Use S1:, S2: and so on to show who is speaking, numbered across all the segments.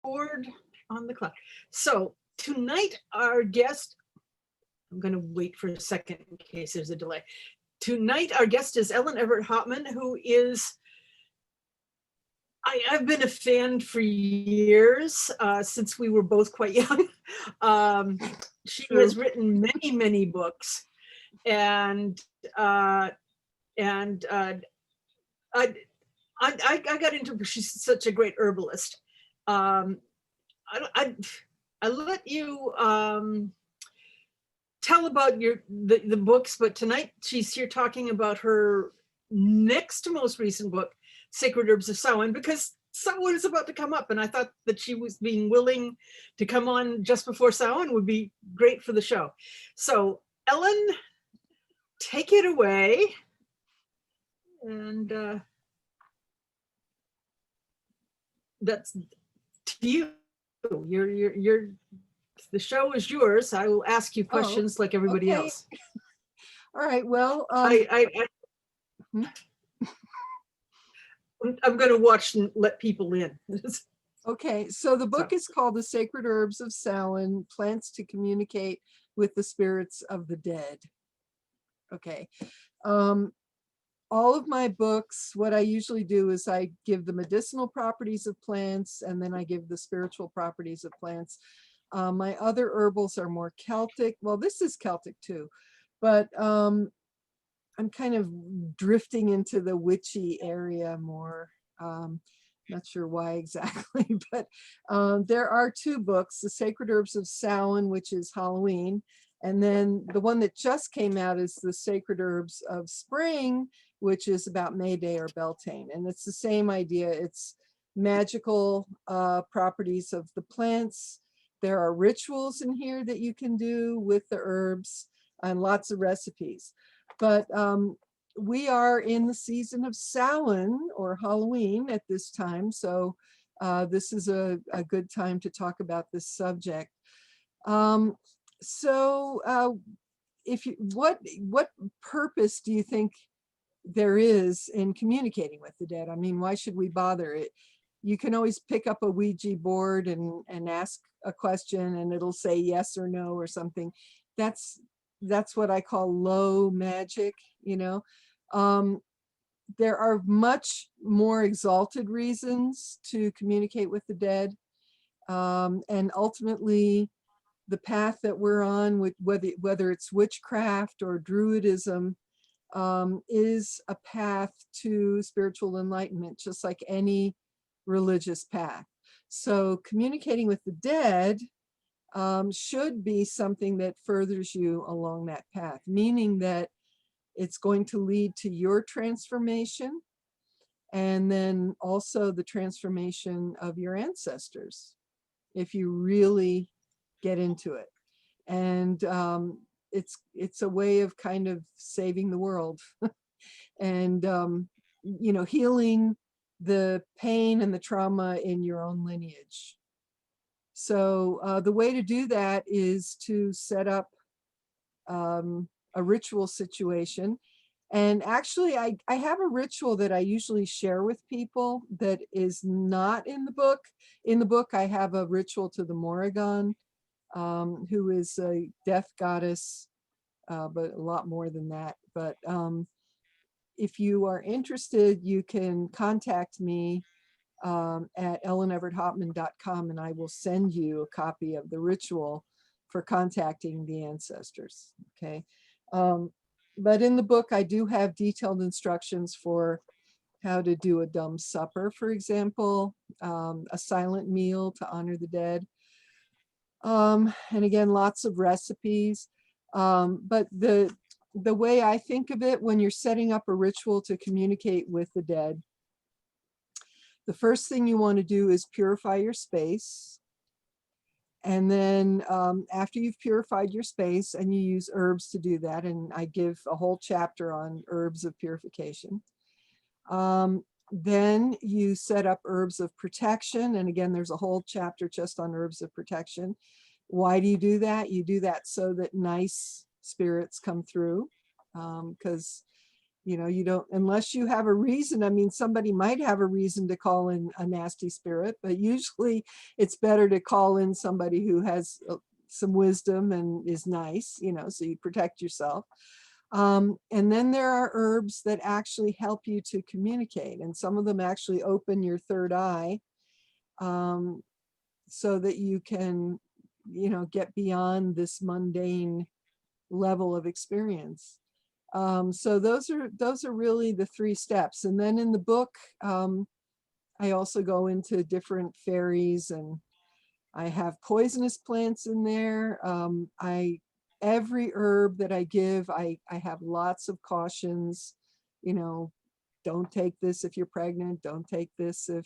S1: Record on the clock. So tonight, our guest, I'm going to wait for a second in case there's a delay. Tonight, our guest is Everett Hoppman, who is, I've been a fan for years, since we were both quite young. She has written many, many books, and I got into, she's such a great herbalist. I let you tell about the books, but tonight she's here talking about her next to most recent book, Sacred Herbs of Samhain, because Samhain is about to come up, and I thought that she was being willing to come on just before Samhain would be great for the show. So Ellen, take it away. And that's to you. You're the show is yours. I will ask you questions like everybody else.
S2: All right. Well,
S1: I'm going to watch and let people in.
S2: Okay, so the book is called The Sacred Herbs of Samhain, Plants to Communicate with the Spirits of the Dead. Okay. All of my books, what I usually do is I give the medicinal properties of plants, and then I give the spiritual properties of plants. My other herbals are more Celtic. Well, this is Celtic too, but I'm kind of drifting into the witchy area more. Not sure why exactly, but there are two books, The Sacred Herbs of Samhain, which is Halloween, and then the one that just came out is The Sacred Herbs of Spring, which is about May Day or Beltane. And it's the same idea. It's magical properties of the plants. There are rituals in here that you can do with the herbs and lots of recipes. But we are in the season of Samhain or Halloween at this time. So this is a good time to talk about this subject. If you, what purpose do you think there is in communicating with the dead? I mean, why should we bother it? You can always pick up a Ouija board and ask a question and it'll say yes or no or something. That's what I call low magic, you know. There are much more exalted reasons to communicate with the dead. And ultimately, the path that we're on, with whether it's witchcraft or druidism, is a path to spiritual enlightenment, just like any religious path. So communicating with the dead should be something that furthers you along that path, meaning that it's going to lead to your transformation and then also the transformation of your ancestors, if you really get into it. And it's a way of kind of saving the world and you know, healing the pain and the trauma in your own lineage. So the way to do that is to set up a ritual situation. And actually, I have a ritual that I usually share with people that is not in the book. In the book, I have a ritual to the Morrigan, who is a death goddess, but a lot more than that. But if you are interested, you can contact me at elleneverthoppman.com, and I will send you a copy of the ritual for contacting the ancestors. Okay. But in the book, I do have detailed instructions for how to do a dumb supper, for example, a silent meal to honor the dead. And again, lots of recipes. But the way I think of it, when you're setting up a ritual to communicate with the dead, the first thing you want to do is purify your space. And then after you've purified your space, and you use herbs to do that, and I give a whole chapter on herbs of purification. Then you set up herbs of protection. And again, there's a whole chapter just on herbs of protection. Why do you do that? You do that so that nice spirits come through, because You know, you don't, unless you have a reason. I mean, somebody might have a reason to call in a nasty spirit, but usually it's better to call in somebody who has some wisdom and is nice, you know, so you protect yourself. And then there are herbs that actually help you to communicate, and some of them actually open your third eye, so that you can, you know, get beyond this mundane level of experience. So those are really the 3 steps. And then in the book, I also go into different fairies, and I have poisonous plants in there. Every herb that I give, I have lots of cautions, you know, don't take this if you're pregnant, don't take this if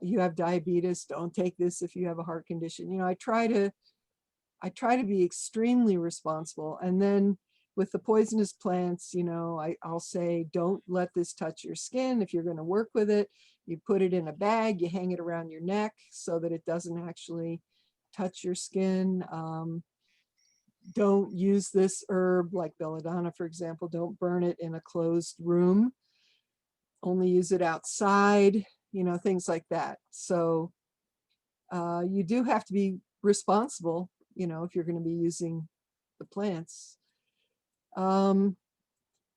S2: you have diabetes, don't take this if you have a heart condition. You know, I try to be extremely responsible. And then with the poisonous plants, you know, I'll say, don't let this touch your skin. If you're going to work with it, you put it in a bag, you hang it around your neck so that it doesn't actually touch your skin. Don't use this herb, like belladonna, for example, don't burn it in a closed room. Only use it outside, you know, things like that. So you do have to be responsible, you know, if you're going to be using the plants.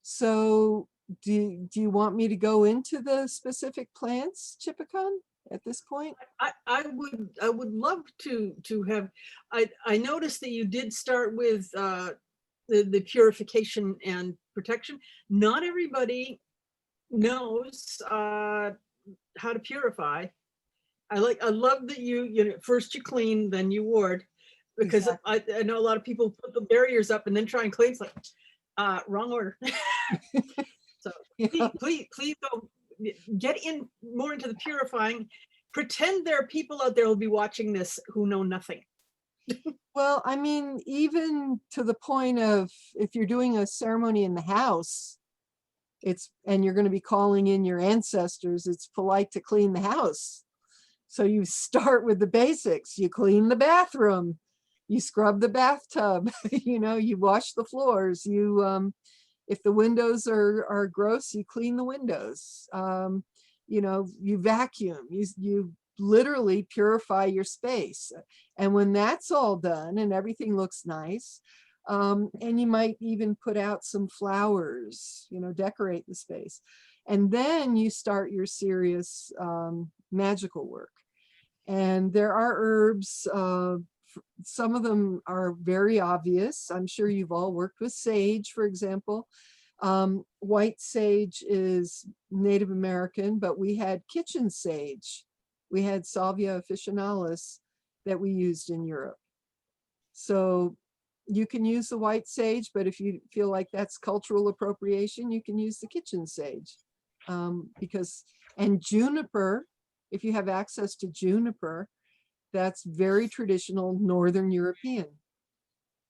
S2: So do you want me to go into the specific plants, Chipicon, at this point?
S1: I would love to have, I noticed that you did start with the purification and protection. Not everybody knows how to purify. I love that you know, first you clean, then you ward, because
S2: Exactly.
S1: I know a lot of people put the barriers up and then try and clean. It's like, wrong order. So
S2: Yeah.
S1: please go get in more into the purifying. Pretend there are people out there who'll be watching this who know nothing.
S2: Well, I mean, even to the point of, if you're doing a ceremony in the house, and you're going to be calling in your ancestors, it's polite to clean the house. So you start with the basics. You clean the bathroom, you scrub the bathtub, you know, you wash the floors, you if the windows are gross, you clean the windows. You know, you vacuum, you literally purify your space. And when that's all done and everything looks nice, and you might even put out some flowers, you know, decorate the space. And then you start your serious magical work. And there are herbs, some of them are very obvious. I'm sure you've all worked with sage, for example. White sage is Native American, but we had kitchen sage. We had Salvia officinalis that we used in Europe. So you can use the white sage, but if you feel like that's cultural appropriation, you can use the kitchen sage. And juniper, if you have access to juniper, that's very traditional Northern European.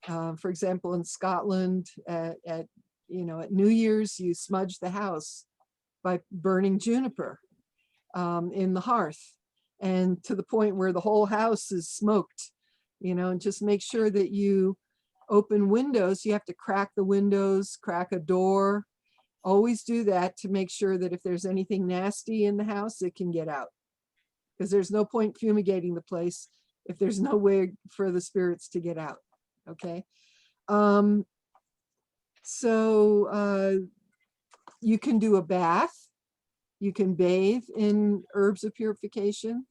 S2: For example, in Scotland, at New Year's, you smudge the house by burning juniper in the hearth, and to the point where the whole house is smoked. You know, and just make sure that you open windows. You have to crack the windows, crack a door. Always do that to make sure that if there's anything nasty in the house, it can get out. Because there's no point fumigating the place if there's no way for the spirits to get out. Okay. So you can do a bath. You can bathe in herbs of purification.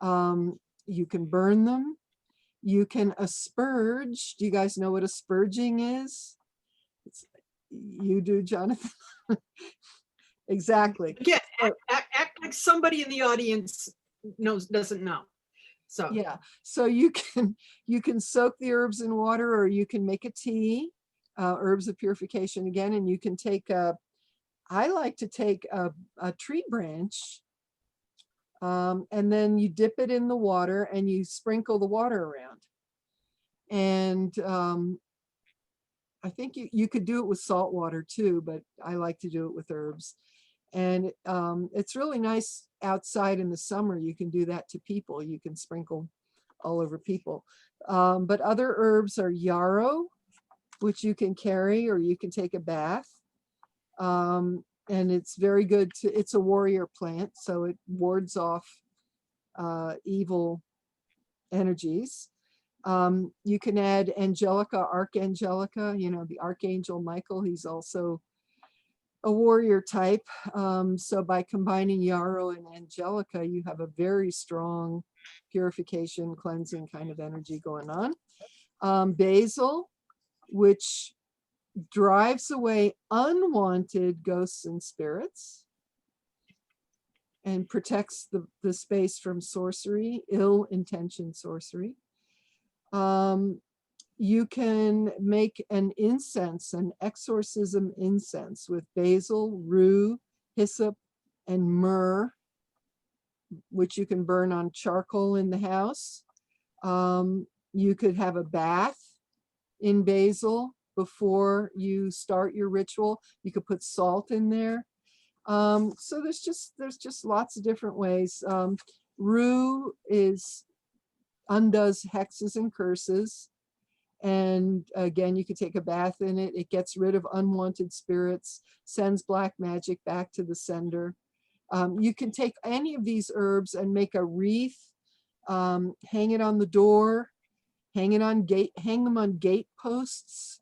S2: You can burn them. You can asperge. Do you guys know what asperging is? You do, Jonathan? Exactly.
S1: Yeah, act like somebody in the audience doesn't know. So
S2: yeah, so you can soak the herbs in water, or you can make a tea, herbs of purification again, and you can take I like to take a tree branch, and then you dip it in the water and you sprinkle the water around. And I think you could do it with salt water too, but I like to do it with herbs. And it's really nice outside in the summer. You can do that to people. You can sprinkle all over people. But other herbs are yarrow, which you can carry or you can take a bath. And it's very good to, it's a warrior plant, so it wards off evil energies. You can add Angelica, Archangelica, you know, the Archangel Michael, he's also a warrior type. So by combining Yarrow and Angelica, you have a very strong purification, cleansing kind of energy going on. Basil, which drives away unwanted ghosts and spirits and protects the space from sorcery, ill-intentioned sorcery. You can make an incense, an exorcism incense with basil, rue, hyssop, and myrrh, which you can burn on charcoal in the house. You could have a bath in basil before you start your ritual. You could put salt in there. So there's just lots of different ways. Rue undoes hexes and curses. And again, you could take a bath in it. It gets rid of unwanted spirits, sends black magic back to the sender. You can take any of these herbs and make a wreath, hang it on the door, hang them on gate posts.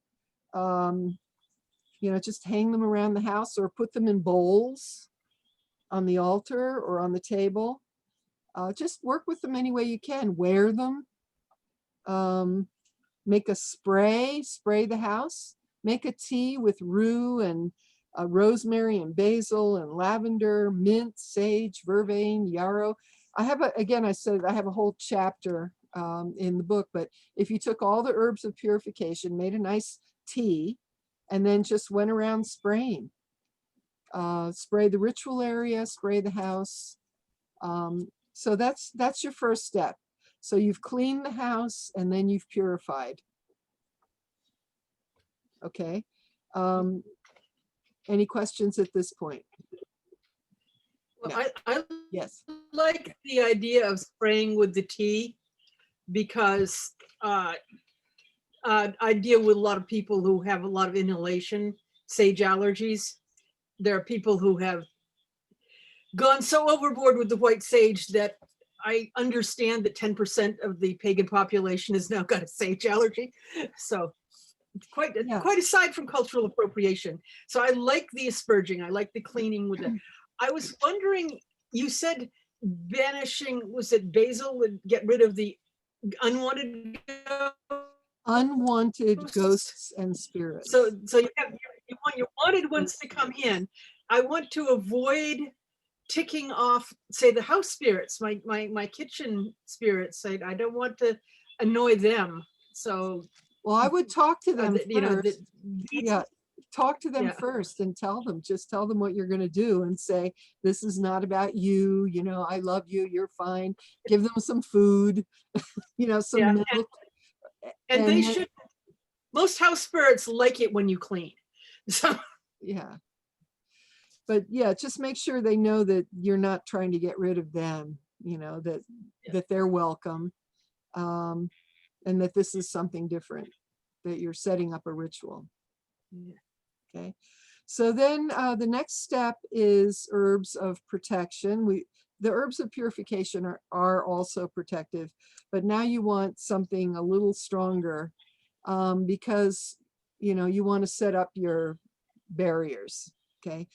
S2: You know, just hang them around the house or put them in bowls on the altar or on the table. Just work with them any way you can. Wear them. Make a spray the house. Make a tea with rue and rosemary and basil and lavender, mint, sage, vervain, yarrow. I have I have a whole chapter in the book, but if you took all the herbs of purification, made a nice tea, and then just went around spraying. Spray the ritual area, spray the house. So that's your first step. So you've cleaned the house and then you've purified. Okay. Any questions at this point?
S1: Well,
S2: No.
S1: I
S2: Yes.
S1: like the idea of spraying with the tea because I deal with a lot of people who have a lot of inhalation, sage allergies. There are people who have gone so overboard with the white sage that I understand that 10% of the pagan population has now got a sage allergy. So it's quite aside from cultural appropriation. So I like the asperging. I like the cleaning with it. I was wondering, you said banishing, was it basil would get rid of the unwanted
S2: Ghosts and spirits.
S1: So you want your wanted ones to come in. I want to avoid ticking off, say, the house spirits, my kitchen spirits. I don't want to annoy them. So,
S2: well, I would talk to them first.
S1: Yeah,
S2: talk to them first and tell them what you're going to do and say, this is not about you. You know, I love you. You're fine. Give them some food, some milk.
S1: And they should, most house spirits like it when you clean. So,
S2: yeah. But yeah, just make sure they know that you're not trying to get rid of them, that they're welcome, and that this is something different, that you're setting up a ritual. Okay. So then the next step is herbs of protection. The herbs of purification are also protective, but now you want something a little stronger because, you want to set up your barriers. Okay.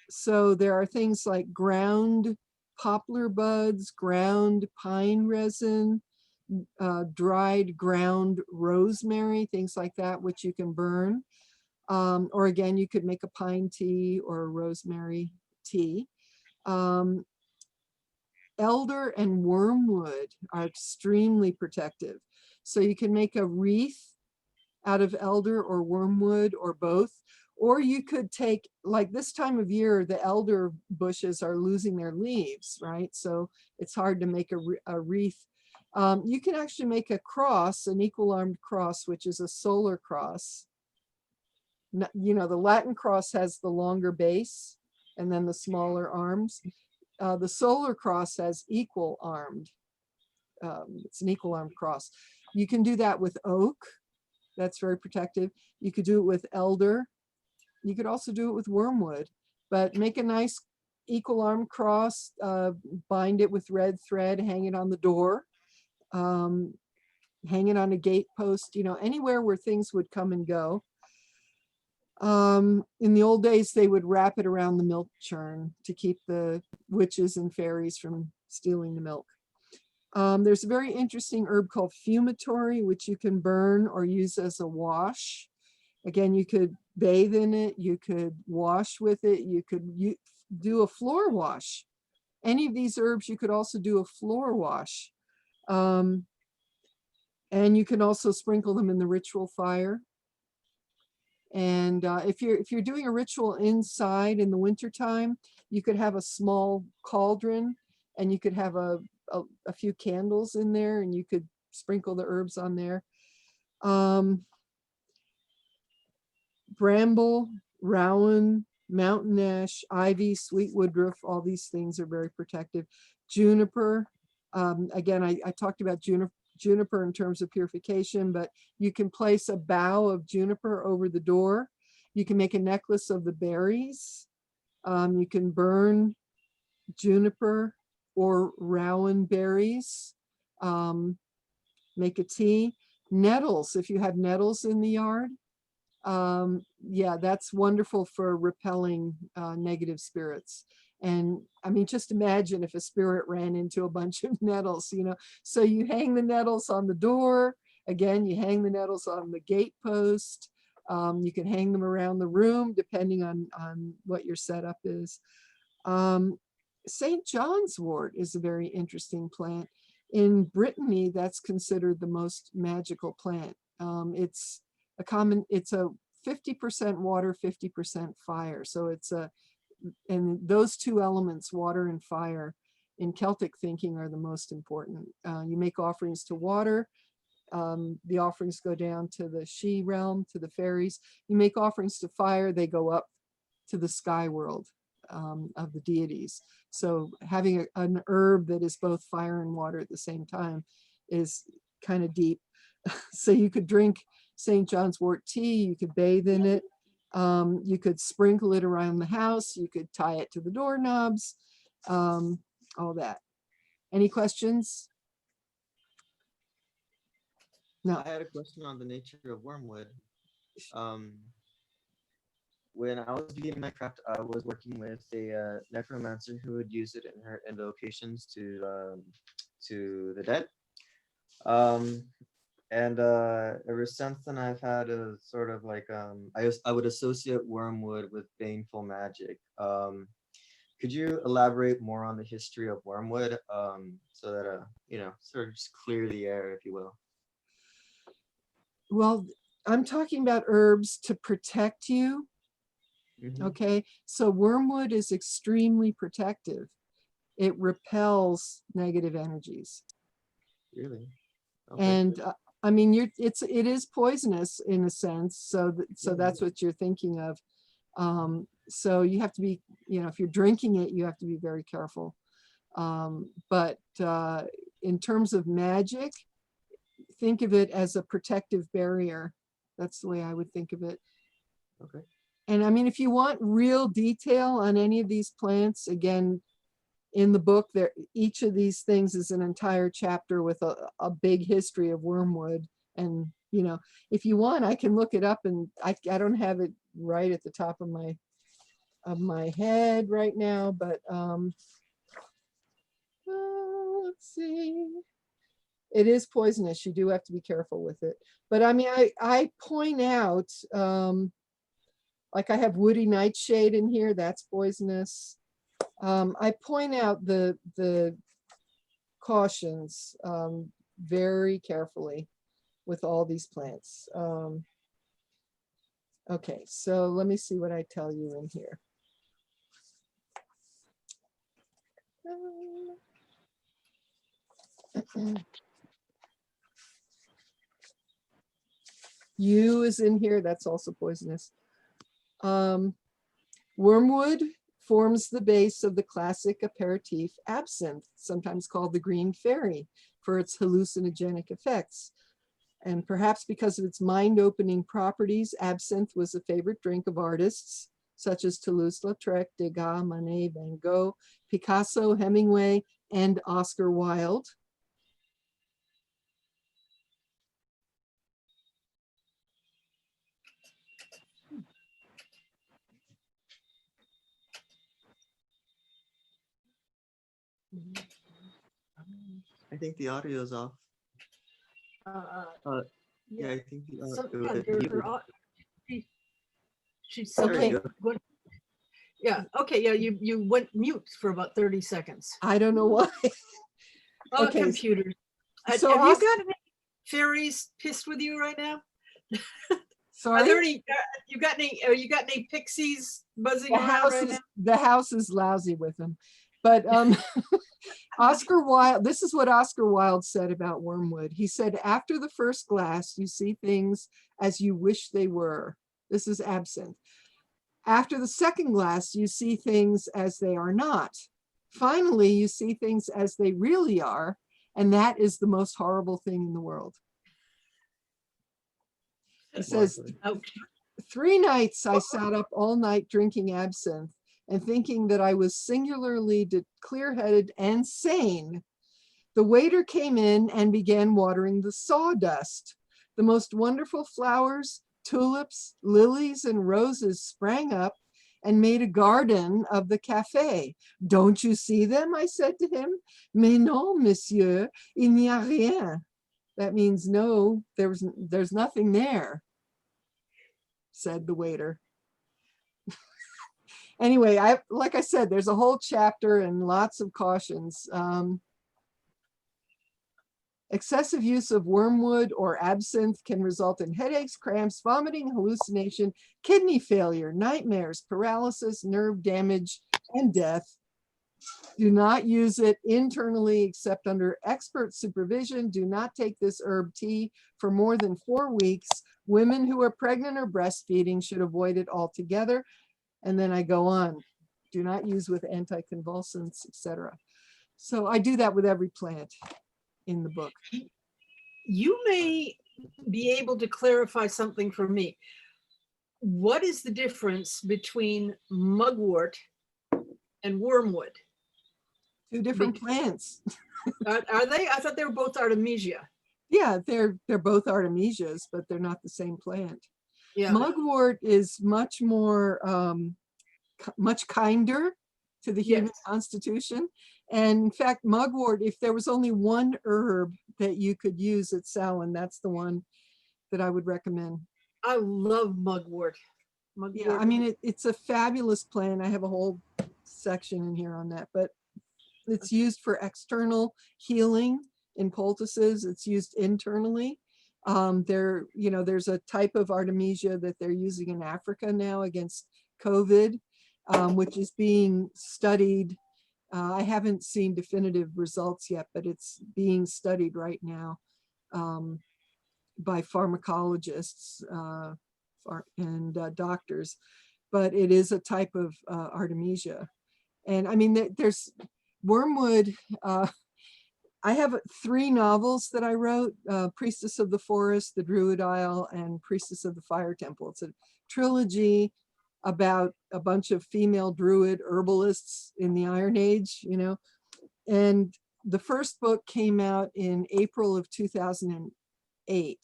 S2: So there are things like ground poplar buds, ground pine resin, dried ground rosemary, things like that, which you can burn. Or again, you could make a pine tea or a rosemary tea. Elder and wormwood are extremely protective. So you can make a wreath out of elder or wormwood or both. Or you could take, like this time of year, the elder bushes are losing their leaves, right? So it's hard to make a wreath. You can actually make a cross, an equal armed cross, which is a solar cross. The Latin cross has the longer base and then the smaller arms. The solar cross has equal armed. It's an equal armed cross. You can do that with oak. That's very protective. You could do it with elder. You could also do it with wormwood, but make a nice equal arm cross, bind it with red thread, hang it on the door, hang it on a gate post, you know, anywhere where things would come and go. In the old days, they would wrap it around the milk churn to keep the witches and fairies from stealing the milk. There's a very interesting herb called Fumatory, which you can burn or use as a wash. Again, you could bathe in it, you could wash with it, you could do a floor wash. Any of these herbs, you could also do a floor wash. And you can also sprinkle them in the ritual fire. And if you're doing a ritual inside in the wintertime, you could have a small cauldron and you could have a few candles in there and you could sprinkle the herbs on there. Bramble, rowan, mountain ash, ivy, sweet woodruff, all these things are very protective. Juniper, again, I talked about juniper in terms of purification, but you can place a bough of juniper over the door. You can make a necklace of the berries. You can burn juniper or rowan berries, make a tea. Nettles, if you have nettles in the yard, yeah, that's wonderful for repelling negative spirits. And I mean, just imagine if a spirit ran into a bunch of nettles, you know. So you hang the nettles on the door. Again, you hang the nettles on the gate post. You can hang them around the room, depending on what your setup is. St. John's wort is a very interesting plant. In Brittany, that's considered the most magical plant. It's a 50% water, 50% fire. So and those two elements, water and fire, in Celtic thinking are the most important. You make offerings to water. The offerings go down to the she realm, to the fairies. You make offerings to fire, they go up to the sky world of the deities. So having an herb that is both fire and water at the same time is kind of deep. So you could drink St. John's wort tea, you could bathe in it, you could sprinkle it around the house, you could tie it to the doorknobs, all that. Any questions? No.
S3: I had a question on the nature of wormwood. When I was beginning my craft, I was working with a necromancer who would use it in her invocations to the dead. And ever since then, I've had a sort of like I would associate wormwood with baneful magic. Could you elaborate more on the history of wormwood, so that you know, sort of just clear the air, if you will?
S2: Well, I'm talking about herbs to protect you.
S3: Mm-hmm.
S2: Okay, so wormwood is extremely protective. It repels negative energies.
S3: Really? Okay.
S2: And I mean, it is poisonous in a sense. So that's what you're thinking of. So you have to be, you know, if you're drinking it, you have to be very careful. But in terms of magic, think of it as a protective barrier. That's the way I would think of it.
S3: Okay.
S2: And I mean, if you want real detail on any of these plants, again, in the book, each of these things is an entire chapter with a big history of wormwood. And, you know, if you want, I can look it up, and I don't have it right at the top of my head right now, but let's see. It is poisonous. You do have to be careful with it. But I mean, I point out, like I have woody nightshade in here, that's poisonous. I point out the cautions very carefully with all these plants. Okay, so let me see what I tell you in here. Yew is in here, that's also poisonous. Wormwood forms the base of the classic aperitif absinthe, sometimes called the green fairy, for its hallucinogenic effects. And perhaps because of its mind-opening properties, absinthe was a favorite drink of artists such as Toulouse-Lautrec, Degas, Manet, Van Gogh, Picasso, Hemingway, and Oscar Wilde.
S3: I think the audio is off. Yeah, I think the
S1: So,
S3: audio.
S1: yeah, she's
S3: There
S2: Okay.
S3: you go.
S1: Yeah, okay, yeah, you went mute for about 30 seconds.
S2: I don't know why.
S1: Oh,
S2: Okay,
S1: computers.
S2: so
S1: Have you
S2: Os-
S1: got any fairies pissed with you right now? Are
S2: Sorry,
S1: there any, you got any pixies buzzing
S2: the
S1: around
S2: house
S1: right
S2: is
S1: now?
S2: the house is lousy with them. But Oscar Wilde, this is what Oscar Wilde said about Wormwood. He said, after the first glass, you see things as you wish they were. This is absinthe. After the second glass, you see things as they are not. Finally, you see things as they really are, and that is the most horrible thing in the world. He says,
S1: Ouch.
S2: 3 nights I sat up all night drinking absinthe and thinking that I was singularly clear-headed and sane. The waiter came in and began watering the sawdust. The most wonderful flowers, tulips, lilies, and roses sprang up and made a garden of the cafe. Don't you see them? I said to him. Mais non, monsieur, il n'y a rien. That means no, there's nothing there, said the waiter. Anyway, like I said, there's a whole chapter and lots of cautions. Excessive use of wormwood or absinthe can result in headaches, cramps, vomiting, hallucination, kidney failure, nightmares, paralysis, nerve damage, and death. Do not use it internally except under expert supervision. Do not take this herb tea for more than 4 weeks. Women who are pregnant or breastfeeding should avoid it altogether. And then I go on. Do not use with anticonvulsants, etc. So I do that with every plant in the book.
S1: You may be able to clarify something for me. What is the difference between mugwort and wormwood?
S2: 2 different plants.
S1: Are they? I thought they were both Artemisia.
S2: Yeah, they're both artemisias, but they're not the same plant.
S1: Yeah.
S2: Mugwort is much more, much kinder to the human constitution. And in fact, mugwort, if there was only one herb that you could use at Samhain, that's the one that I would recommend.
S1: I love mugwort.
S2: Yeah, I mean, it's a fabulous plant. I have a whole section in here on that, but it's used for external healing in poultices. It's used internally. There's a type of Artemisia that they're using in Africa now against COVID, which is being studied. I haven't seen definitive results yet, but it's being studied right now by pharmacologists and doctors. But it is a type of Artemisia. And I mean, there's Wormwood. I have 3 novels that I wrote, Priestess of the Forest, The Druid Isle, and Priestess of the Fire Temple. It's a trilogy about a bunch of female druid herbalists in the Iron Age, and the first book came out in April of 2008.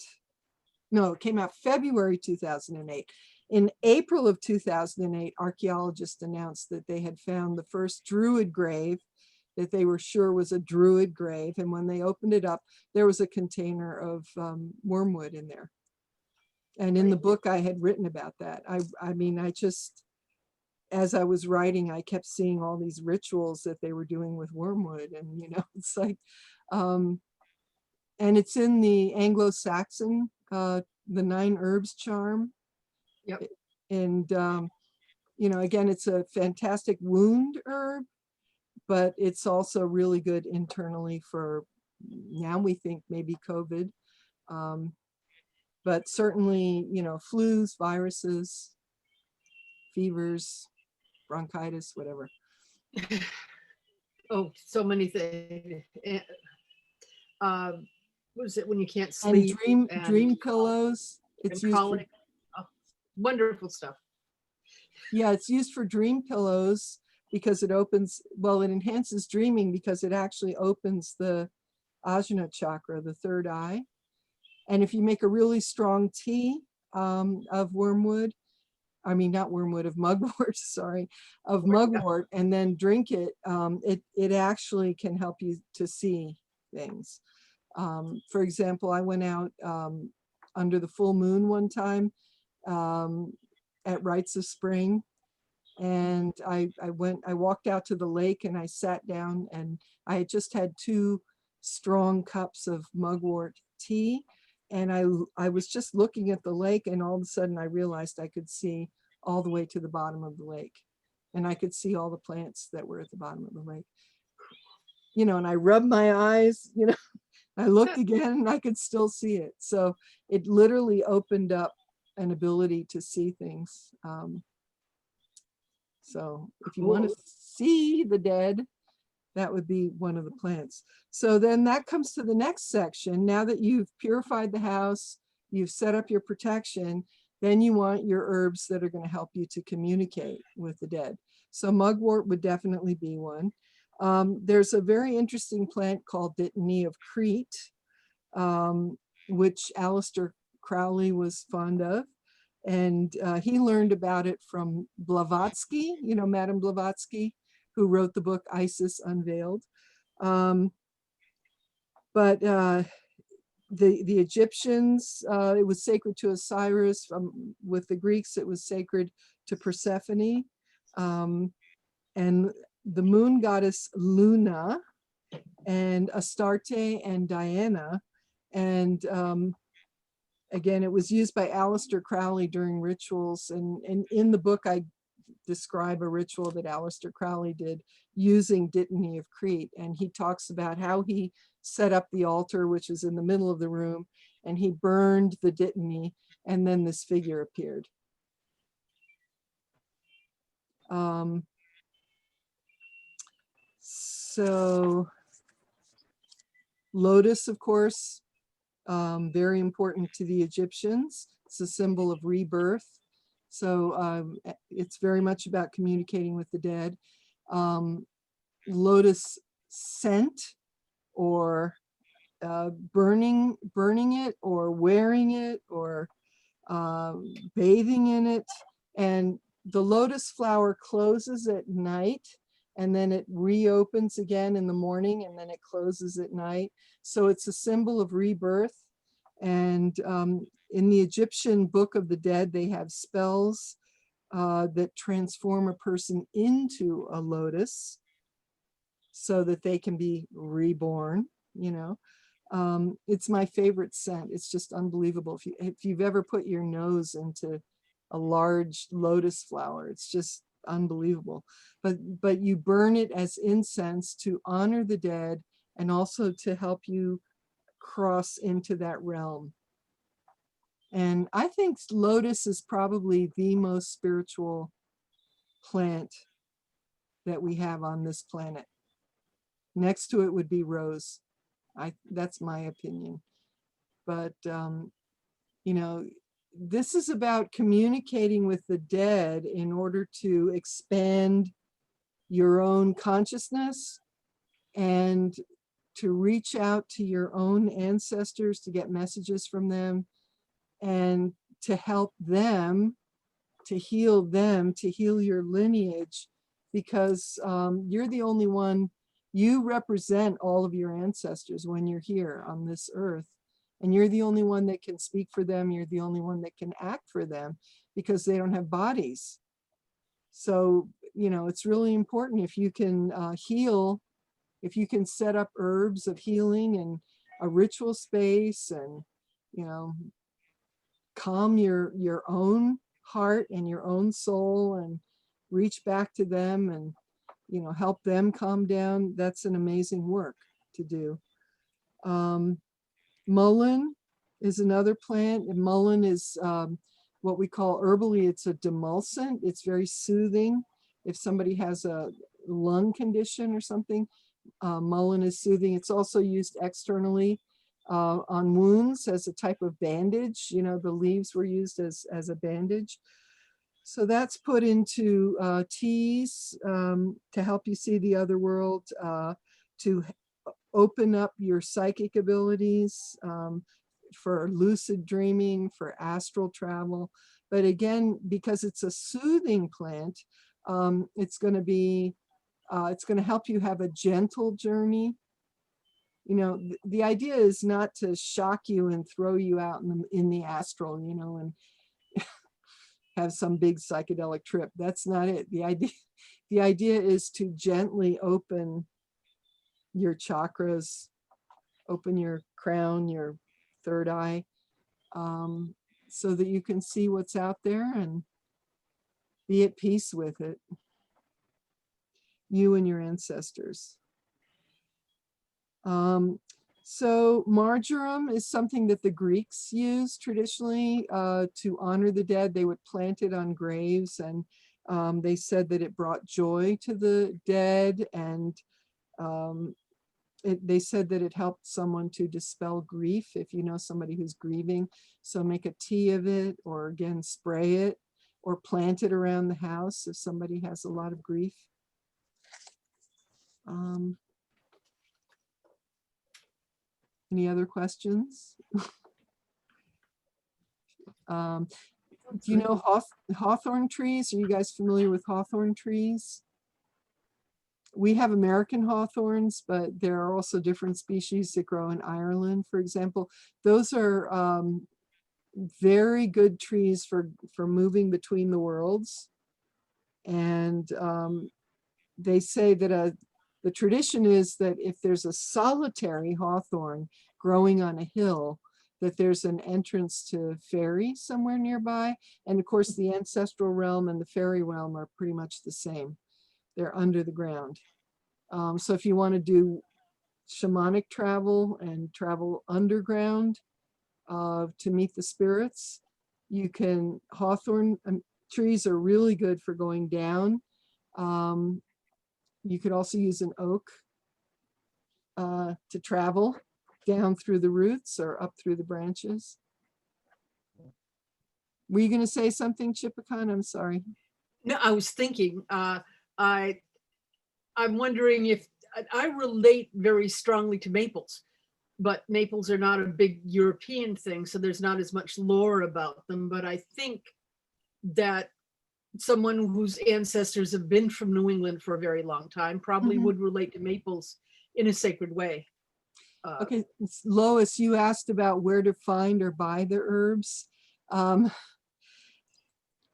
S2: No, it came out February 2008. In April of 2008, archaeologists announced that they had found the first druid grave that they were sure was a druid grave. And when they opened it up, there was a container of wormwood in there. And in the book, I had written about that. I mean, as I was writing, I kept seeing all these rituals that they were doing with wormwood. And, it's like, and it's in the Anglo-Saxon, the 9 herbs charm.
S1: Yep.
S2: And, again, it's a fantastic wound herb, but it's also really good internally for, now we think maybe COVID. But certainly, flus, viruses, fevers, bronchitis, whatever.
S1: Oh, so many things. what is it when you can't
S2: And
S1: sleep?
S2: dream pillows. It's
S1: And
S2: used for,
S1: colic. Oh, wonderful stuff.
S2: yeah, it's used for dream pillows because it opens, well, it enhances dreaming because it actually opens the Ajna chakra, the third eye. And if you make a really strong tea of wormwood, I mean, not wormwood, of mugwort, sorry, of mugwort, and then drink it, it actually can help you to see things. For example, I went out under the full moon one time at Rites of Spring, and I walked out to the lake and I sat down, and I had just had 2 strong cups of mugwort tea, and I was just looking at the lake, and all of a sudden I realized I could see all the way to the bottom of the lake, and I could see all the plants that were at the bottom of the lake. You know, and I rubbed my eyes, you know, I looked again and I could still see it. So it literally opened up an ability to see things. So if you want to see the dead, that would be one of the plants. So then that comes to the next section. Now that you've purified the house, you've set up your protection, then you want your herbs that are going to help you to communicate with the dead. So mugwort would definitely be one. There's a very interesting plant called Dittany of Crete, which Aleister Crowley was fond of. And he learned about it from Blavatsky, you know, Madame Blavatsky, who wrote the book Isis Unveiled. But the Egyptians, it was sacred to Osiris. With the Greeks, it was sacred to Persephone. And the moon goddess Luna, and Astarte and Diana. And again, it was used by Aleister Crowley during rituals. And in the book, I describe a ritual that Aleister Crowley did using Dittany of Crete. And he talks about how he set up the altar, which is in the middle of the room, and he burned the Dittany, and then this figure appeared. So lotus, of course, very important to the Egyptians. It's a symbol of rebirth. So it's very much about communicating with the dead. Lotus scent, or burning it, or wearing it, or bathing in it. And the lotus flower closes at night, and then it reopens again in the morning, and then it closes at night. So it's a symbol of rebirth. And in the Egyptian Book of the Dead, they have spells that transform a person into a lotus so that they can be reborn, you know. It's my favorite scent. It's just unbelievable. If you've ever put your nose into a large lotus flower, it's just unbelievable. But you burn it as incense to honor the dead, and also to help you cross into that realm. And I think lotus is probably the most spiritual plant that we have on this planet. Next to it would be rose. That's my opinion. But you know, this is about communicating with the dead in order to expand your own consciousness, and to reach out to your own ancestors, to get messages from them, and to help them, to heal your lineage, because you're the only one. You represent all of your ancestors when you're here on this earth, and you're the only one that can speak for them. You're the only one that can act for them, because they don't have bodies. So, you know, it's really important if you can heal, if you can set up herbs of healing and a ritual space, and, you know, calm your own heart and your own soul, and reach back to them, and, you know, help them calm down. That's an amazing work to do. Mullin is another plant, and Mullin is what we call herbally, it's a demulcent. It's very soothing. If somebody has a lung condition or something, Mullin is soothing. It's also used externally on wounds as a type of bandage. You know, the leaves were used as a bandage. So that's put into teas to help you see the other world, to open up your psychic abilities, for lucid dreaming, for astral travel. But again, because it's a soothing plant, it's going to help you have a gentle journey. You know, the idea is not to shock you and throw you out in the astral, you know, and have some big psychedelic trip. That's not it. The idea is to gently open your chakras, open your crown, your third eye, so that you can see what's out there and be at peace with it, you and your ancestors. So marjoram is something that the Greeks used traditionally to honor the dead. They would plant it on graves, and they said that it brought joy to the dead, and they said that it helped someone to dispel grief if you know somebody who's grieving. So make a tea of it, or again, spray it, or plant it around the house if somebody has a lot of grief. Any other questions? Do you know Hawthorne trees? Are you guys familiar with Hawthorne trees? We have American hawthorns, but there are also different species that grow in Ireland, for example. Those are very good trees for moving between the worlds. And they say that the tradition is that if there's a solitary hawthorn growing on a hill, that there's an entrance to fairy somewhere nearby. And of course, the ancestral realm and the fairy realm are pretty much the same. They're under the ground. So if you want to do shamanic travel and travel underground to meet the spirits, you can, hawthorn trees are really good for going down. You could also use an oak to travel down through the roots or up through the branches. Were you going to say something, Chipicon? I'm sorry.
S1: No, I was thinking, I'm wondering if I relate very strongly to maples, but maples are not a big European thing, so there's not as much lore about them. But I think that someone whose ancestors have been from New England for a very long time probably would relate to maples in a sacred way.
S2: Okay, Lois, you asked about where to find or buy the herbs.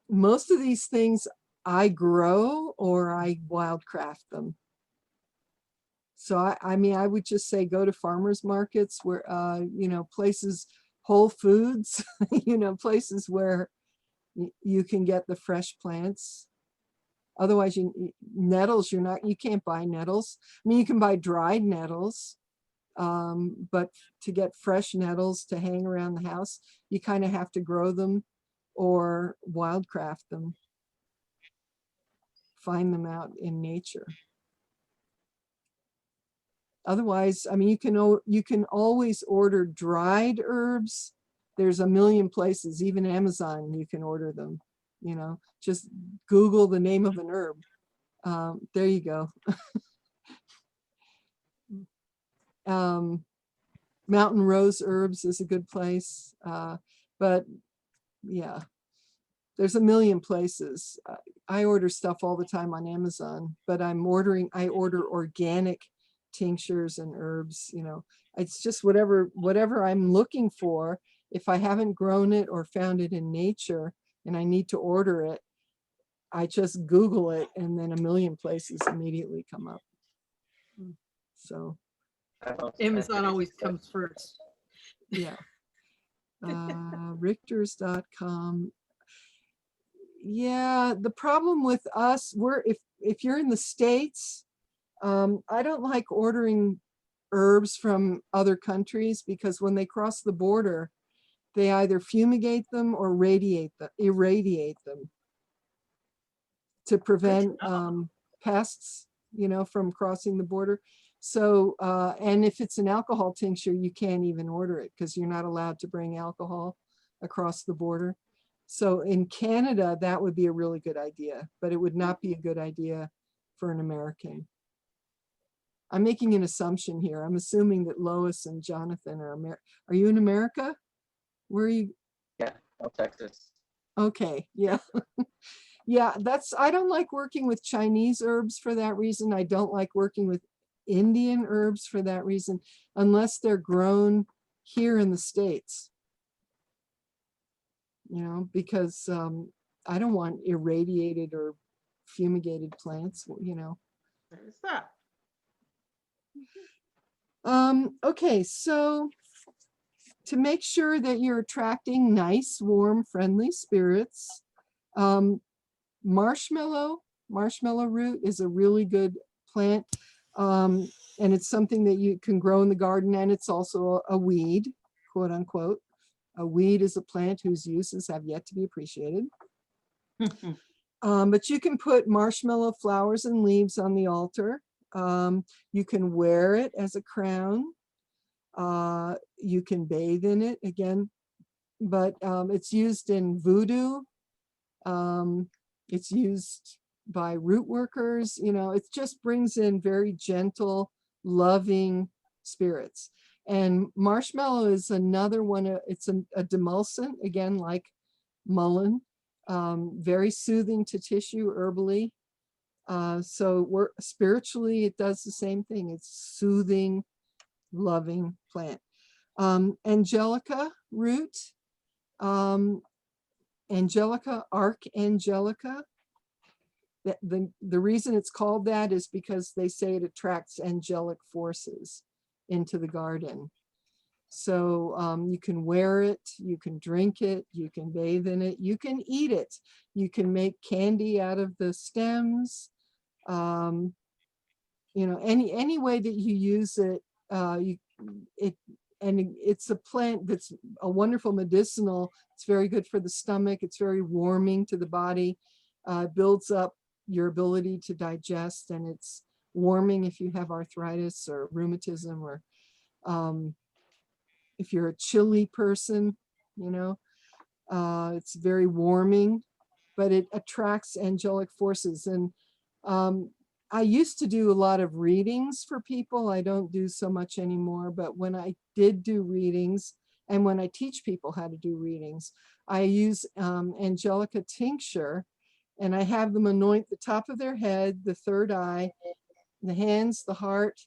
S2: Most of these things I grow or I wildcraft them. So I mean, I would just say go to farmers markets where, you know, places, Whole Foods, you know, places where you can get the fresh plants. Otherwise, nettles, you can't buy nettles. I mean, you can buy dried nettles, but to get fresh nettles to hang around the house, you kind of have to grow them or wildcraft them. Find them out in nature. Otherwise, I mean, you can always order dried herbs. There's a million places, even Amazon, you can order them. You know, just Google the name of an herb. There you go. Mountain Rose Herbs is a good place. But yeah, there's a million places. I order stuff all the time on Amazon, but I order organic tinctures and herbs. You know, it's just whatever I'm looking for. If I haven't grown it or found it in nature and I need to order it, I just Google it, and then a million places immediately come up. So
S1: Amazon always comes first.
S2: yeah. Richters.com. Yeah, the problem with us, if you're in the States, I don't like ordering herbs from other countries, because when they cross the border, they either fumigate them or irradiate them to prevent pests, you know, from crossing the border. So, and if it's an alcohol tincture, you can't even order it because you're not allowed to bring alcohol across the border. So in Canada, that would be a really good idea, but it would not be a good idea for an American. I'm making an assumption here. I'm assuming that Lois and Jonathan are Are you in America? Where are you?
S3: Yeah, Texas.
S2: Okay, yeah. Yeah, I don't like working with Chinese herbs for that reason. I don't like working with Indian herbs for that reason, unless they're grown here in the States. You know, because I don't want irradiated or fumigated plants, you know.
S1: There's that.
S2: Okay, so to make sure that you're attracting nice, warm, friendly spirits, marshmallow root is a really good plant. And it's something that you can grow in the garden, and it's also a weed, quote unquote. A weed is a plant whose uses have yet to be appreciated. But you can put marshmallow flowers and leaves on the altar. You can wear it as a crown. You can bathe in it again, but it's used in voodoo. It's used by root workers. You know, it just brings in very gentle, loving spirits. And marshmallow is another one. It's a demulcent, again, like Mullin, very soothing to tissue herbally. So spiritually, it does the same thing. It's soothing, loving plant. Angelica root, Archangelica. The reason it's called that is because they say it attracts angelic forces into the garden. So you can wear it, you can drink it, you can bathe in it, you can eat it, you can make candy out of the stems. You know, any way that you use it, it's a plant that's a wonderful medicinal. It's very good for the stomach. It's very warming to the body. Builds up your ability to digest, and it's warming if you have arthritis or rheumatism, or if you're a chilly person, you know. It's very warming, but it attracts angelic forces. And I used to do a lot of readings for people. I don't do so much anymore, but when I did do readings, and when I teach people how to do readings, I use Angelica tincture, and I have them anoint the top of their head, the third eye, the hands, the heart,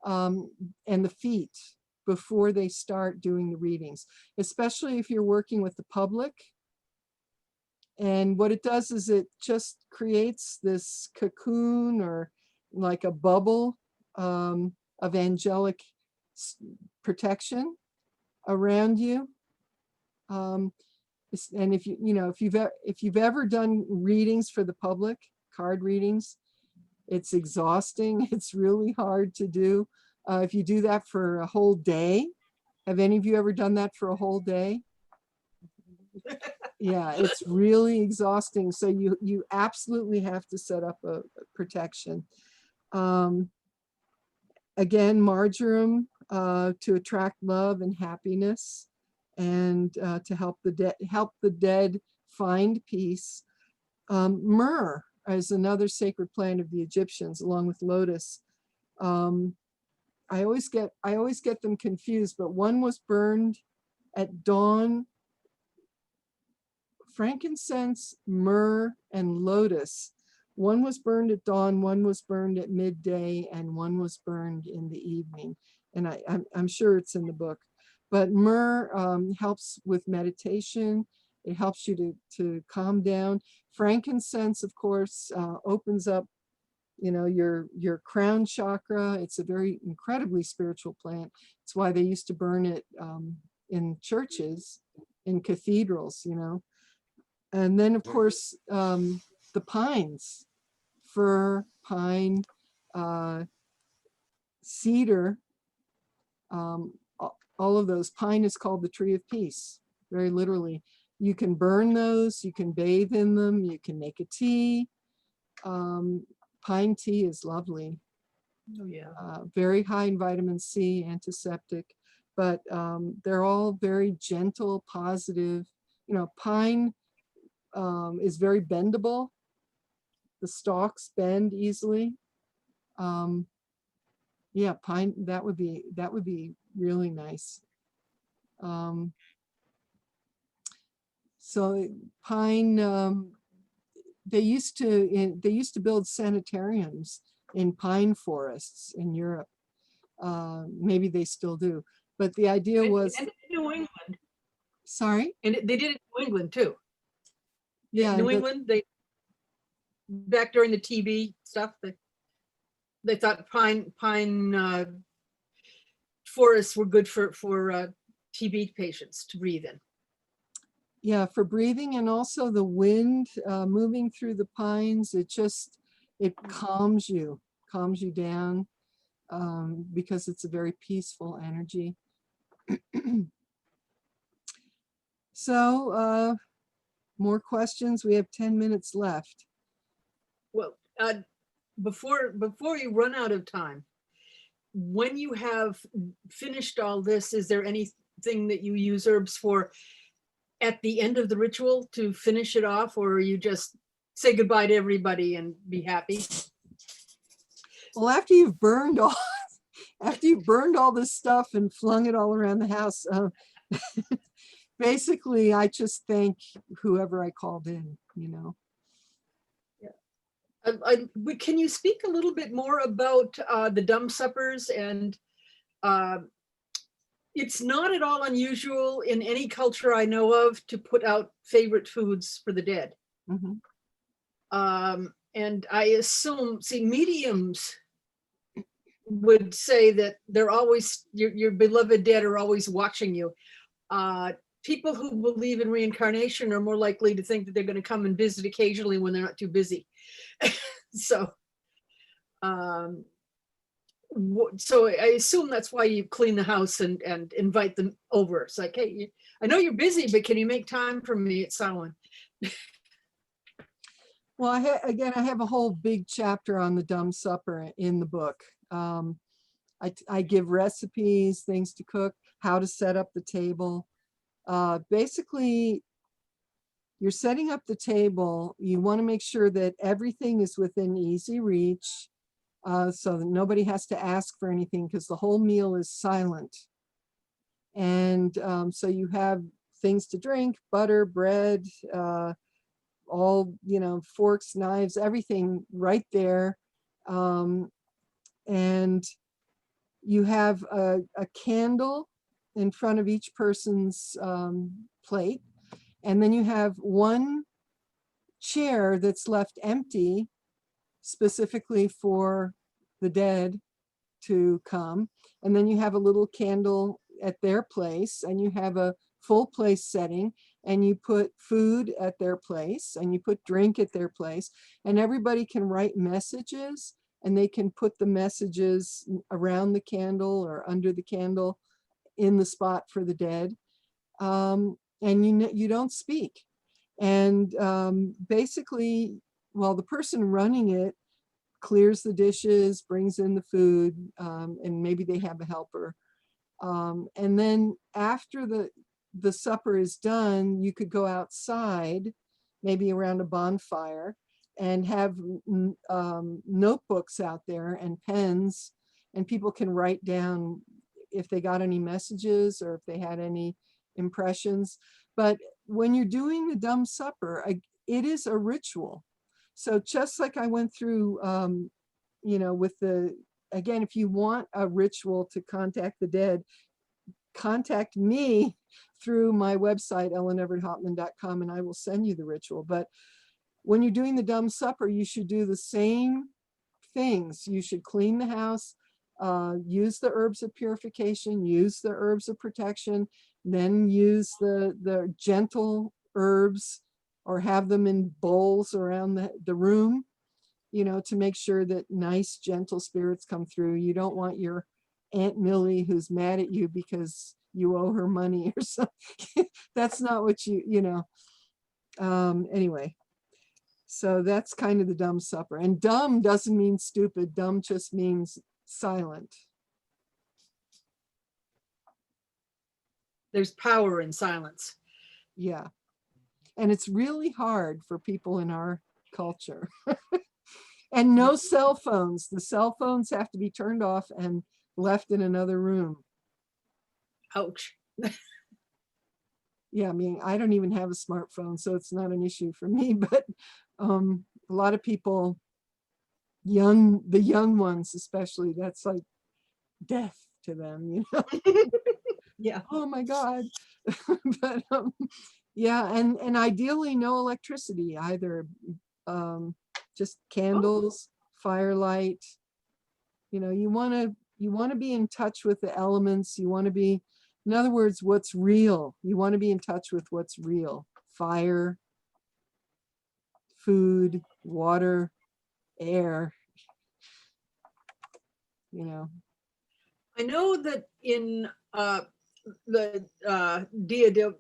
S2: and the feet before they start doing the readings, especially if you're working with the public. And what it does is it just creates this cocoon, or like a bubble of angelic protection around you. And if you've ever done readings for the public, card readings, it's exhausting. It's really hard to do. If you do that for a whole day, have any of you ever done that for a whole day? Yeah, it's really exhausting. So you absolutely have to set up a protection. Again, marjoram to attract love and happiness, and to help the dead find peace. Myrrh is another sacred plant of the Egyptians, along with lotus. I always get them confused, but one was burned at dawn. Frankincense, myrrh, and lotus. One was burned at dawn, one was burned at midday, and one was burned in the evening. And I'm sure it's in the book. But myrrh helps with meditation. It helps you to calm down. Frankincense, of course, opens up, you know, your crown chakra. It's a very incredibly spiritual plant. It's why they used to burn it in churches, in cathedrals, you know. And then, of course, the pines, fir, pine, cedar, all of those. Pine is called the tree of peace, very literally. You can burn those, you can bathe in them, you can make a tea. Pine tea is lovely.
S1: Oh, yeah.
S2: Very high in vitamin C, antiseptic, but they're all very gentle, positive. You know, pine is very bendable. The stalks bend easily. Yeah, pine, that would be really nice. So pine, they used to build sanitariums in pine forests in Europe. Maybe they still do, but the idea was,
S1: And in New England,
S2: sorry,
S1: and they did it in New England too.
S2: yeah,
S1: New England, they back during the TB stuff, they thought pine forests were good for TB patients to breathe in.
S2: yeah, for breathing, and also the wind moving through the pines, it calms you down, because it's a very peaceful energy. So more questions? We have 10 minutes left.
S1: Well, before you run out of time, when you have finished all this, is there anything that you use herbs for at the end of the ritual to finish it off, or you just say goodbye to everybody and be happy?
S2: Well, after you've burned all this stuff and flung it all around the house, basically I just thank whoever I called in, you know.
S1: Can you speak a little bit more about the dumb suppers? And it's not at all unusual in any culture I know of to put out favorite foods for the dead.
S2: Mhm.
S1: And I assume, see, mediums would say that they're always, your beloved dead are always watching you. People who believe in reincarnation are more likely to think that they're going to come and visit occasionally when they're not too busy. So I assume that's why you clean the house and invite them over. It's like, hey, I know you're busy, but can you make time for me at Salmon?
S2: Well, I have a whole big chapter on the dumb supper in the book. I give recipes, things to cook, how to set up the table. Basically, you're setting up the table. You want to make sure that everything is within easy reach, so that nobody has to ask for anything, because the whole meal is silent. And so you have things to drink, butter, bread, all, you know, forks, knives, everything right there. And you have a candle in front of each person's plate. And then you have one chair that's left empty specifically for the dead to come. And then you have a little candle at their place, and you have a full place setting, and you put food at their place, and you put drink at their place, and everybody can write messages, and they can put the messages around the candle or under the candle in the spot for the dead. And you don't speak. And basically, well, the person running it clears the dishes, brings in the food, and maybe they have a helper. And then after the supper is done, you could go outside, maybe around a bonfire, and have notebooks out there and pens, and people can write down if they got any messages or if they had any impressions. But when you're doing the dumb supper, it is a ritual. So just like I went through, you know, with again, if you want a ritual to contact the dead, contact me through my website, elleneveretthoppman.com, and I will send you the ritual. But when you're doing the dumb supper, you should do the same things. You should clean the house, use the herbs of purification, use the herbs of protection, then use the gentle herbs, or have them in bowls around the room, you know, to make sure that nice, gentle spirits come through. You don't want your Aunt Millie who's mad at you because you owe her money or something. That's not what you know. Anyway, so that's kind of the dumb supper. And dumb doesn't mean stupid. Dumb just means silent.
S1: There's power in silence.
S2: Yeah. And it's really hard for people in our culture. And no cell phones. The cell phones have to be turned off and left in another room.
S1: Ouch.
S2: Yeah, I mean, I don't even have a smartphone, so it's not an issue for me, but a lot of people, the young ones especially, that's like death to them, you know.
S1: Yeah.
S2: Oh my God. But yeah, and ideally no electricity either. Just candles, firelight. You know, you want to be in touch with the elements. You want to be, in other words, what's real. You want to be in touch with what's real. Fire, food, water, air. You know.
S1: I know that in the Dia de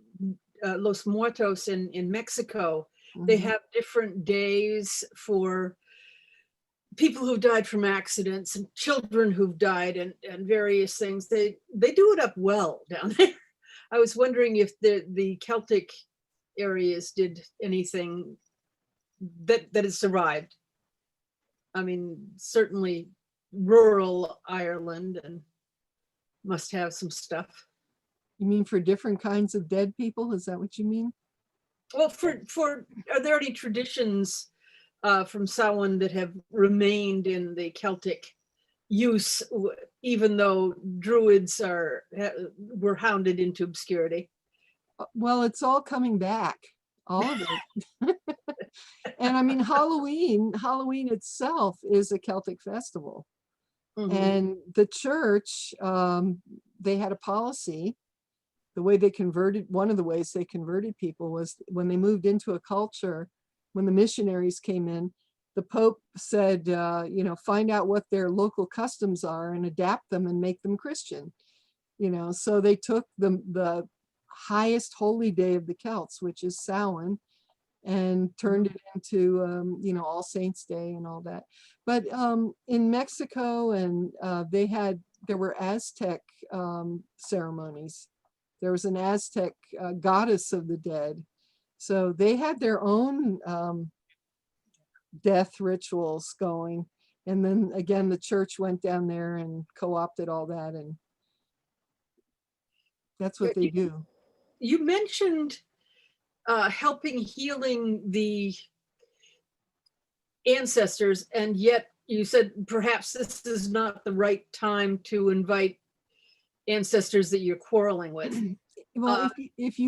S1: los Muertos in Mexico, they
S2: Mhm.
S1: have different days for people who died from accidents and children who've died and various things. They do it up well down there. I was wondering if the Celtic areas did anything that has survived. I mean, certainly rural Ireland and must have some stuff.
S2: You mean for different kinds of dead people? Is that what you mean?
S1: Well, for are there any traditions from Samhain that have remained in the Celtic use, even though Druids were hounded into obscurity?
S2: Well, it's all coming back, all of it. And I mean, Halloween itself is a Celtic festival.
S1: Mhm.
S2: And the church, they had a policy. The way they converted, one of the ways they converted people was when they moved into a culture, when the missionaries came in, the Pope said, you know, find out what their local customs are and adapt them and make them Christian. You know, so they took the highest holy day of the Celts, which is Samhain, and turned it into, you know, All Saints Day and all that. But in Mexico, and there were Aztec ceremonies. There was an Aztec goddess of the dead. So they had their own death rituals going. And then again, the church went down there and co-opted all that. And that's what they do.
S1: You mentioned helping healing the ancestors, and yet you said perhaps this is not the right time to invite ancestors that you're quarreling with.
S2: Well, if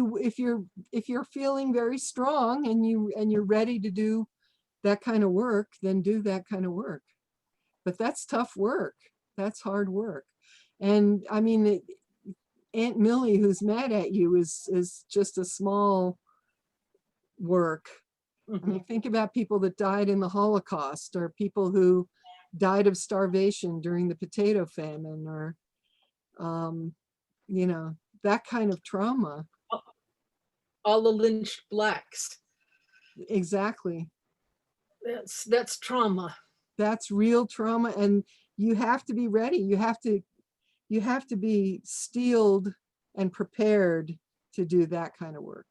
S2: you're feeling very strong and you're ready to do that kind of work, then do that kind of work. But that's tough work. That's hard work. And I mean, Aunt Millie, who's mad at you, is just a small work. I mean, think about people that died in the Holocaust, or people who died of starvation during the potato famine, or you know, that kind of trauma.
S1: All the lynched blacks.
S2: Exactly.
S1: That's trauma.
S2: That's real trauma, and you have to be ready. You have to be steeled and prepared to do that kind of work.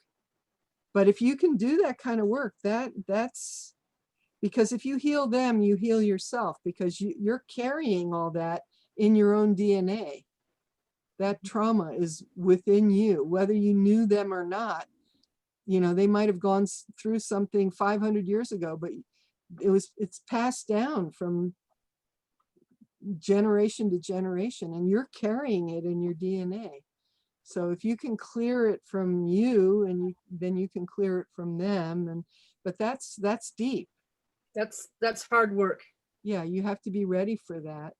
S2: But if you can do that kind of work, that's because if you heal them, you heal yourself, because you're carrying all that in your own DNA. That trauma is within you, whether you knew them or not. You know, they might have gone through something 500 years ago, but it's passed down from generation to generation, and you're carrying it in your DNA. So if you can clear it from you, and then you can clear it from them. But that's deep.
S1: That's hard work.
S2: Yeah, you have to be ready for that.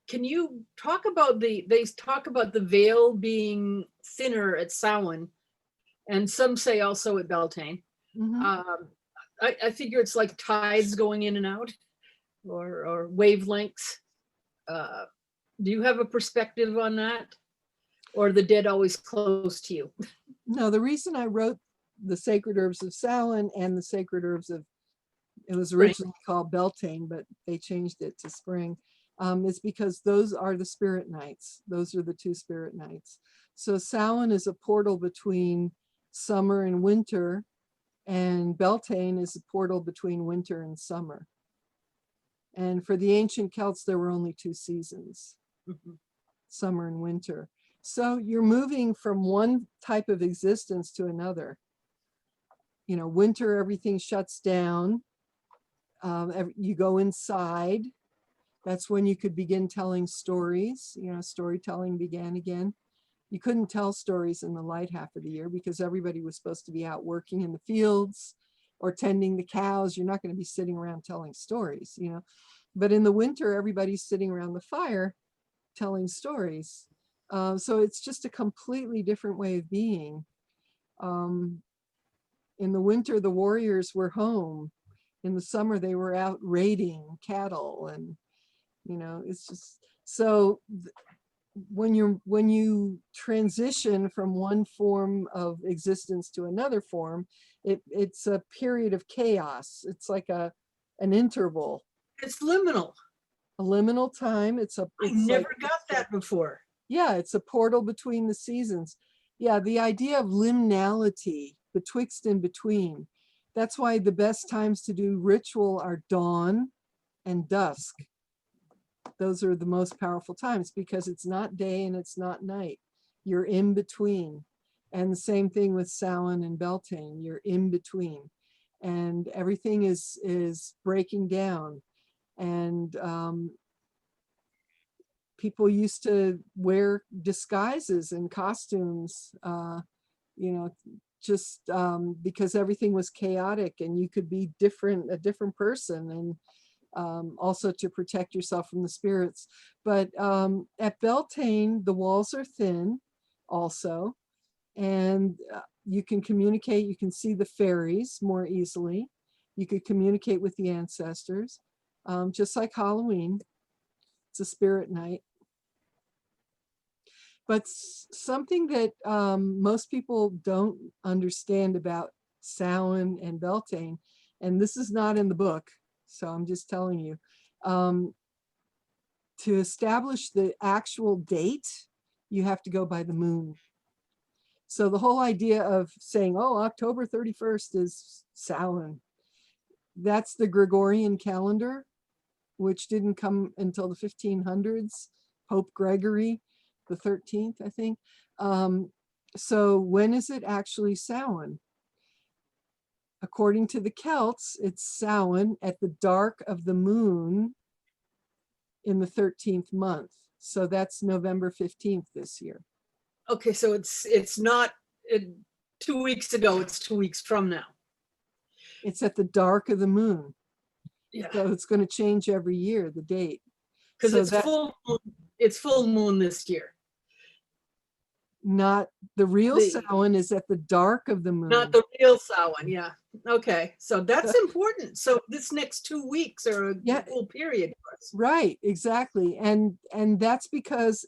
S1: Can you talk about they talk about the veil being thinner at Samhain, and some say also at Beltane. I figure it's like tides going in and out, or wavelengths. Do you have a perspective on that? Or are the dead always close to you?
S2: No, the reason I wrote the Sacred Herbs of Samhain and the Sacred Herbs of It was
S1: Spring.
S2: originally called Beltane, but they changed it to spring. It's because those are the spirit nights. Those are the two spirit nights. So Samhain is a portal between summer and winter, and Beltane is a portal between winter and summer. And for the ancient Celts, there were only two seasons,
S1: Mhm.
S2: summer and winter. So you're moving from one type of existence to another. You know, winter, everything shuts down. You go inside. That's when you could begin telling stories. You know, storytelling began again. You couldn't tell stories in the light half of the year because everybody was supposed to be out working in the fields or tending the cows. You're not going to be sitting around telling stories, you know. But in the winter, everybody's sitting around the fire telling stories. So it's just a completely different way of being. In the winter, the warriors were home. In the summer, they were out raiding cattle, and you know, it's just so. When you transition from one form of existence to another form, it's a period of chaos. It's like an interval,
S1: It's liminal.
S2: a liminal time.
S1: I
S2: It's
S1: never
S2: like,
S1: got that before.
S2: yeah, it's a portal between the seasons. Yeah, the idea of liminality, betwixt and between. That's why the best times to do ritual are dawn and dusk. Those are the most powerful times because it's not day and it's not night. You're in between. And the same thing with Samhain and Beltane. You're in between. And everything is breaking down. And people used to wear disguises and costumes, you know, just because everything was chaotic and you could be a different person, and also to protect yourself from the spirits. But at Beltane, the walls are thin also, and you can communicate, you can see the fairies more easily. You could communicate with the ancestors, just like Halloween. It's a spirit night. But something that most people don't understand about Samhain and Beltane, and this is not in the book, so I'm just telling you, to establish the actual date, you have to go by the moon. So the whole idea of saying, oh, October 31st is Samhain, that's the Gregorian calendar, which didn't come until the 1500s, Pope Gregory the 13th, I think. So when is it actually Samhain? According to the Celts, it's Samhain at the dark of the moon in the 13th month. So that's November 15th this year.
S1: Okay, so it's not 2 weeks ago, it's 2 weeks from now.
S2: It's at the dark of the moon.
S1: Yeah,
S2: So it's going to change every year, the date.
S1: because
S2: So that-
S1: it's full moon this year.
S2: Not the real
S1: The-
S2: Samhain is at the dark of the moon.
S1: Not the real Samhain, yeah. Okay, so that's important. So this next 2 weeks are a
S2: Yeah.
S1: cool period for us.
S2: Right, exactly. And that's because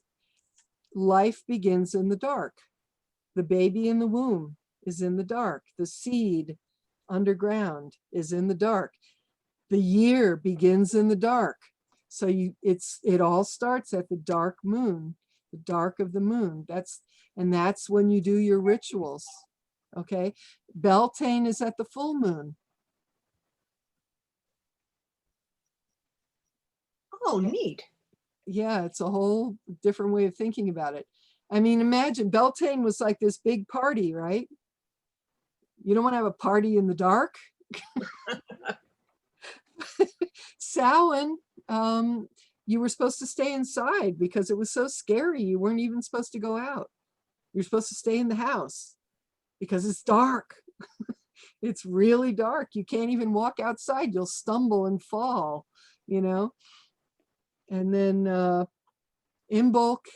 S2: life begins in the dark. The baby in the womb is in the dark. The seed underground is in the dark. The year begins in the dark. So it all starts at the dark moon, the dark of the moon. That's when you do your rituals. Okay. Beltane is at the full moon.
S1: Oh, neat.
S2: Yeah, it's a whole different way of thinking about it. I mean, imagine Beltane was like this big party, right? You don't want to have a party in the dark. Samhain, you were supposed to stay inside because it was so scary. You weren't even supposed to go out. You're supposed to stay in the house because it's dark. It's really dark. You can't even walk outside. You'll stumble and fall, you know. And then Imbolc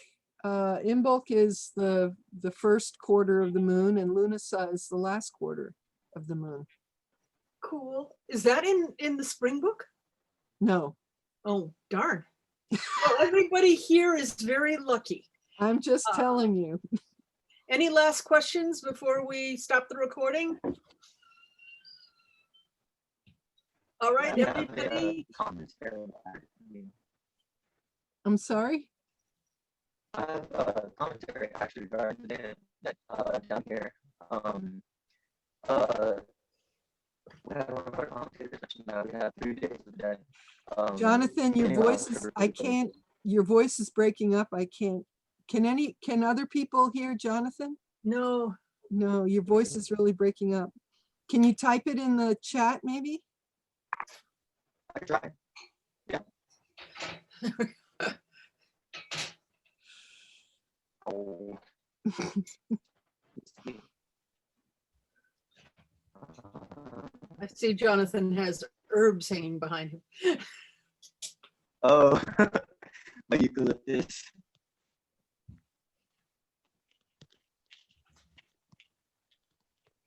S2: is the first quarter of the moon, and Lunasa is the last quarter of the moon.
S1: Cool. Is that in the spring book?
S2: No,
S1: Oh, darn. Well, everybody here is very lucky.
S2: I'm just telling you.
S1: Any last questions before we stop the recording? All right,
S4: I have a
S1: everybody.
S4: commentary on that. I mean,
S2: I'm sorry?
S4: I have a commentary actually regarding the that down here. We have one of our commentators mentioned that we have 3 days of the dead.
S2: Jonathan, your
S4: anyone else
S2: voice is,
S4: ever
S2: I
S4: really
S2: can't, your voice is breaking up. I can't, can other people hear Jonathan?
S1: No,
S2: No, your voice is really breaking up. Can you type it in the chat maybe?
S4: I tried. Yeah. Oh.
S1: I see Jonathan has herbs hanging behind him.
S4: Oh, my eucalyptus.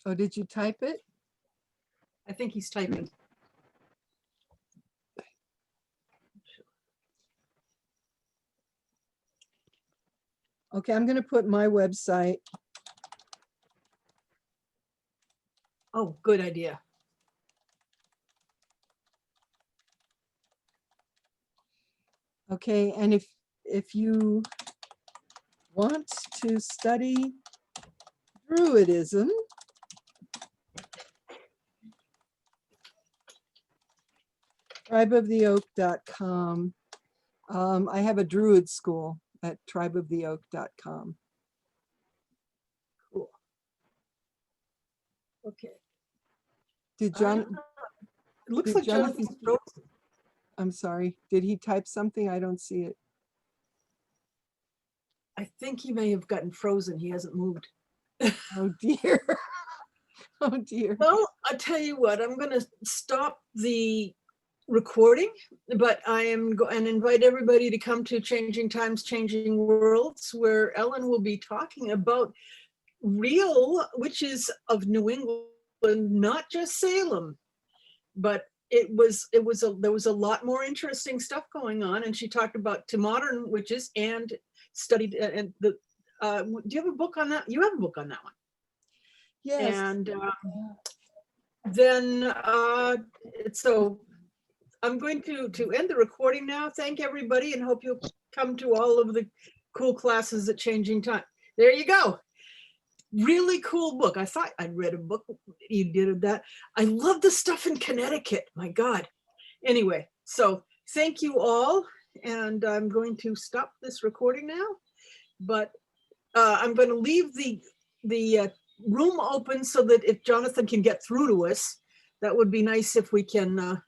S2: Oh, did you type it?
S1: I think he's typing.
S2: Okay, I'm gonna put my website.
S1: Oh, good idea.
S2: Okay, and if you want to study Druidism, tribeoftheoak.com. I have a Druid school at tribeoftheoak.com.
S1: Cool. Okay.
S2: Did John,
S1: It looks
S2: did
S1: like
S2: Jonathan-
S1: Jonathan's frozen.
S2: I'm sorry, did he type something? I don't see it.
S1: I think he may have gotten frozen. He hasn't moved.
S2: Oh dear. Oh dear.
S1: Well, I'll tell you what, I'm going to stop the recording, but I am going to invite everybody to come to Changing Times, Changing Worlds, where Ellen will be talking about real witches of New England, not just Salem, but there was a lot more interesting stuff going on, and she talked about to modern witches and studied and the. Do you have a book on that? You have a book on that one.
S2: Yes.
S1: And then so I'm going to end the recording now. Thank everybody and hope you'll come to all of the cool classes at Changing Time. There you go. Really cool book. I thought I'd read a book. You did that. I love the stuff in Connecticut. My God. Anyway, so thank you all. And I'm going to stop this recording now. But I'm going to leave the room open so that if Jonathan can get through to us, that would be nice if we can